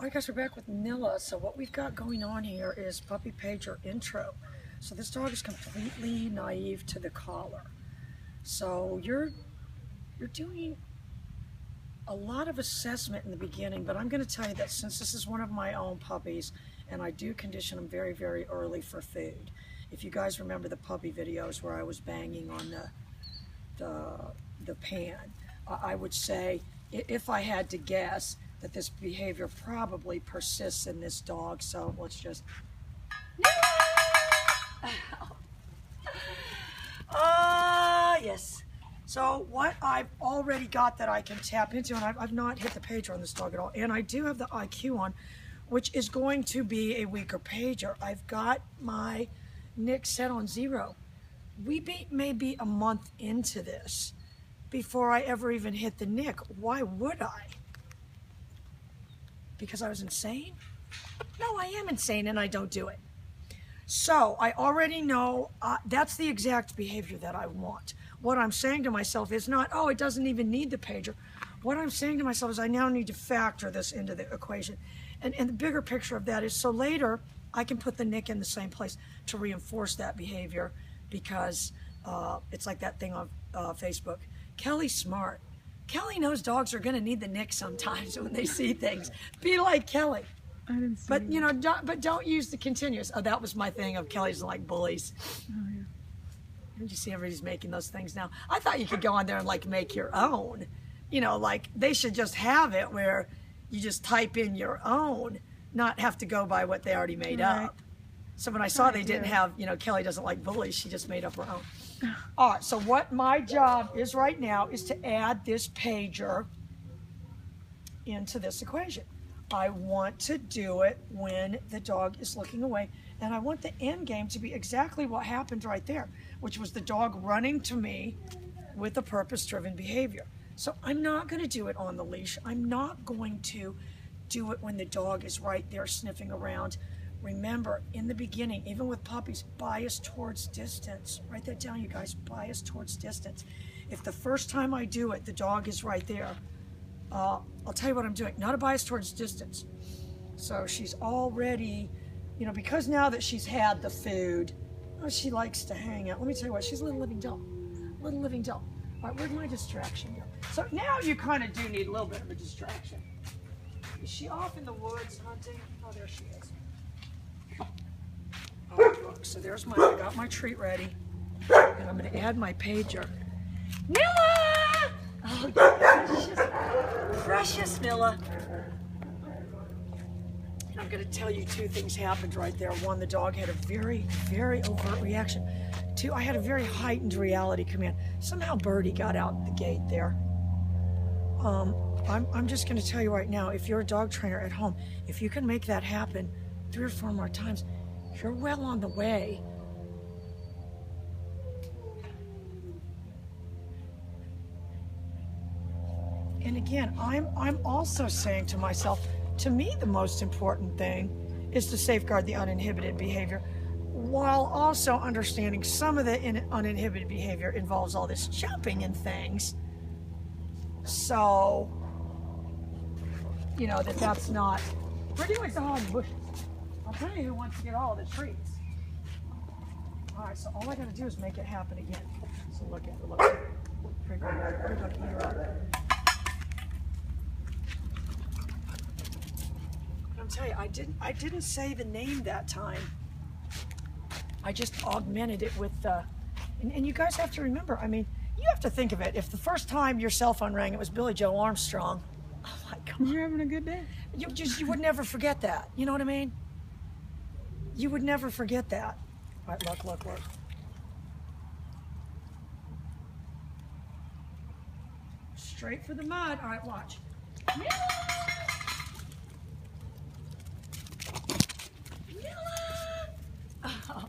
Alright guys, we're back with Nilla. So what we've got going on here is puppy pager intro. So this dog is completely naive to the collar. So you're doing a lot of assessment in the beginning, but I'm going to tell you that since this is one of my own puppies, and I do condition them very, very early for food. If you guys remember the puppy videos where I was banging on the pan, I would say, if I had to guess, that this behavior probably persists in this dog. So let's just... yes. So what I've already got that I can tap into, and I've not hit the pager on this dog at all, and I do have the IQ on, which is going to be a weaker pager. I've got my NIC set on 0. We may be a month into this before I ever even hit the NIC. Why would I? Because I was insane? No, I am insane and I don't do it. So I already know that's the exact behavior that I want. What I'm saying to myself is not, oh, it doesn't even need the pager. What I'm saying to myself is I now need to factor this into the equation. And the bigger picture of that is so later I can put the NIC in the same place to reinforce that behavior, because it's like that thing on Facebook. Kelly's smart. Kelly knows dogs are going to need the NIC sometimes when they see things. Be like Kelly. I didn't see But, you know, don't use the continuous. Oh, that was my thing of Kelly's like bullies. Oh, yeah. Don't you see everybody's making those things now? I thought you could go on there and like make your own. You know, like they should just have it where you just type in your own, not have to go by what they already made up. So when I saw they didn't have, you know, Kelly doesn't like bullies, she just made up her own. All right, so what my job is right now is to add this pager into this equation. I want to do it when the dog is looking away, and I want the end game to be exactly what happened right there, which was the dog running to me with a purpose-driven behavior. So I'm not going to do it on the leash. I'm not going to do it when the dog is right there sniffing around. Remember, in the beginning, even with puppies, bias towards distance. Write that down, you guys, bias towards distance. If the first time I do it, the dog is right there, I'll tell you what I'm doing. Not a bias towards distance. So she's already, you know, because now that she's had the food, oh, she likes to hang out. Let me tell you what, she's a little living doll. Little living doll. All right, where'd my distraction go? So now you kind of do need a little bit of a distraction. Is she off in the woods hunting? Oh, there she is. Look, so there's I got my treat ready, and I'm going to add my pager. Nilla! Oh, precious Nilla. And I'm going to tell you two things happened right there. One, the dog had a very, very overt reaction. Two, I had a very heightened reality command. Somehow Birdie got out the gate there. I'm just going to tell you right now, if you're a dog trainer at home, if you can make that happen 3 or 4 more times, you're well on the way. And again, I'm also saying to myself, to me the most important thing is to safeguard the uninhibited behavior, while also understanding some of the uninhibited behavior involves all this jumping and things. So, you know, that's not... Pretty much all in the bushes. I'll tell you who wants to get all the treats. All right, so all I got to do is make it happen again. So look at it. Look. We're going to eat her up. I'm telling you, I didn't say the name that time. I just augmented it with the... And you guys have to remember, I mean, you have to think of it. If the first time your cell phone rang, it was Billy Joe Armstrong. Oh my God. You're having a good day. You would never forget that. You know what I mean? You would never forget that. All right, look. Straight for the mud. All right, watch. Oh.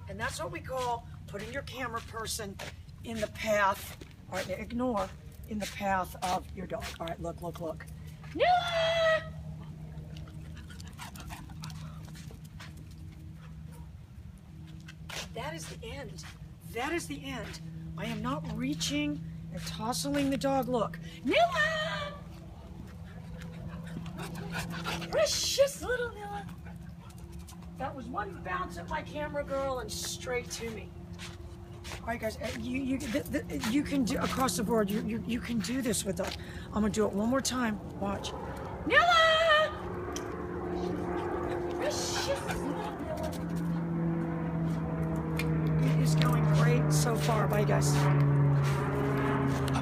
And that's what we call putting your camera person in the path, all right, ignore, in the path of your dog. All right, look. Nilla! That is the end. That is the end. I am not reaching They're tousling the dog. Look. Nilla! Precious little Nilla. That was one bounce at my camera girl and straight to me. All right, guys, you can do across the board. You can do this with us. I'm gonna do it one more time. Watch. Nilla! Precious little Nilla. It is going great so far. Bye, guys.